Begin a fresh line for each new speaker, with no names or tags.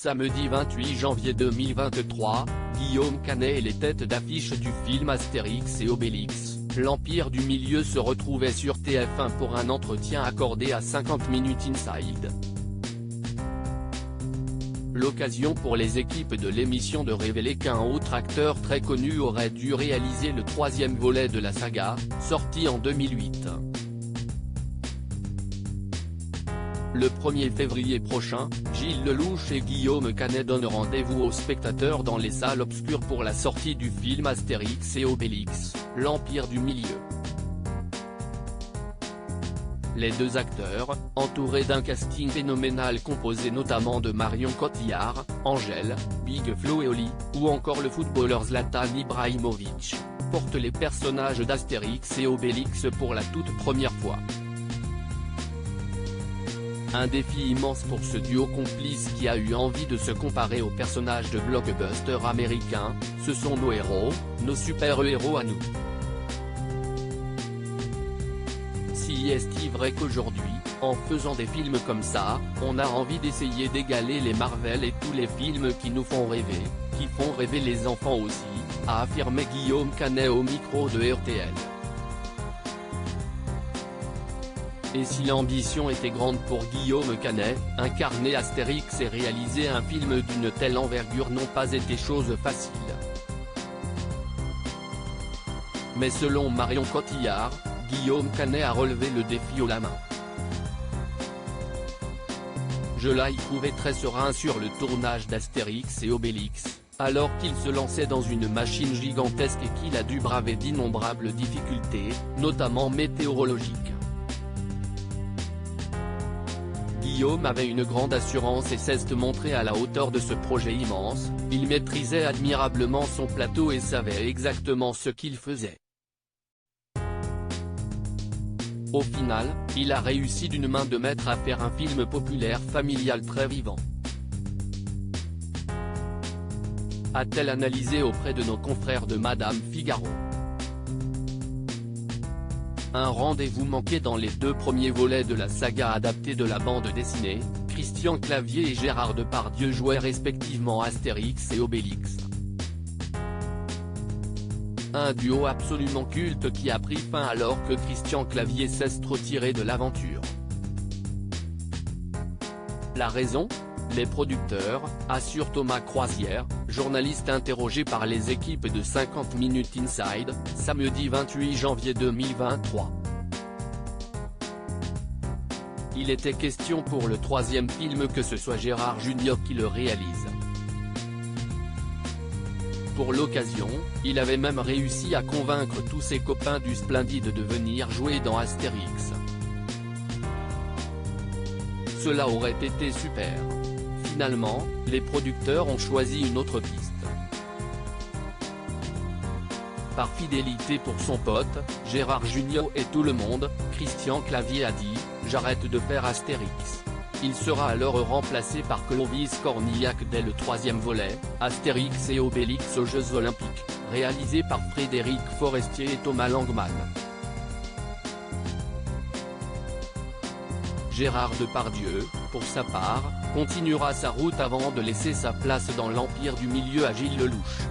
Samedi 28 janvier 2023, Guillaume Canet et les têtes d'affiche du film Astérix et Obélix, l'Empire du Milieu se retrouvaient sur TF1 pour un entretien accordé à 50 Minutes Inside. L'occasion pour les équipes de l'émission de révéler qu'un autre acteur très connu aurait dû réaliser le troisième volet de la saga, sorti en 2008. Le 1er février prochain, Gilles Lellouche et Guillaume Canet donnent rendez-vous aux spectateurs dans les salles obscures pour la sortie du film Astérix et Obélix, l'Empire du Milieu. Les deux acteurs, entourés d'un casting phénoménal composé notamment de Marion Cotillard, Angèle, Big Flo et Oli, ou encore le footballeur Zlatan Ibrahimovic, portent les personnages d'Astérix et Obélix pour la toute première fois. Un défi immense pour ce duo complice qui a eu envie de se comparer aux personnages de blockbusters américains, ce sont nos héros, nos super-héros à nous. Si est-il vrai qu'aujourd'hui, en faisant des films comme ça, on a envie d'essayer d'égaler les Marvel et tous les films qui nous font rêver, qui font rêver les enfants aussi, a affirmé Guillaume Canet au micro de RTL. Et si l'ambition était grande pour Guillaume Canet, incarner Astérix et réaliser un film d'une telle envergure n'ont pas été chose facile. Mais selon Marion Cotillard, Guillaume Canet a relevé le défi haut la main. Je l'ai trouvé très serein sur le tournage d'Astérix et Obélix, alors qu'il se lançait dans une machine gigantesque et qu'il a dû braver d'innombrables difficultés, notamment météorologiques. Guillaume avait une grande assurance et s'est montré à la hauteur de ce projet immense, il maîtrisait admirablement son plateau et savait exactement ce qu'il faisait. Au final, il a réussi d'une main de maître à faire un film populaire familial très vivant. A-t-elle analysé auprès de nos confrères de Madame Figaro. Un rendez-vous manqué dans les deux premiers volets de la saga adaptée de la bande dessinée, Christian Clavier et Gérard Depardieu jouaient respectivement Astérix et Obélix. Un duo absolument culte qui a pris fin alors que Christian Clavier s'est retiré de l'aventure. La raison ? Les producteurs, assure Thomas Croisière, journaliste interrogé par les équipes de 50 Minutes Inside, samedi 28 janvier 2023. Il était question pour le troisième film que ce soit Gérard Junior qui le réalise. Pour l'occasion, il avait même réussi à convaincre tous ses copains du Splendide de venir jouer dans Astérix. Cela aurait été super. Finalement, les producteurs ont choisi une autre piste. Par fidélité pour son pote, Gérard Junior et tout le monde, Christian Clavier a dit « J'arrête de faire Astérix ». Il sera alors remplacé par Clovis Cornillac dès le troisième volet, Astérix et Obélix aux Jeux Olympiques, réalisé par Frédéric Forestier et Thomas Langman. Gérard Depardieu, pour sa part, continuera sa route avant de laisser sa place dans l'Empire du Milieu à Gilles Lellouche.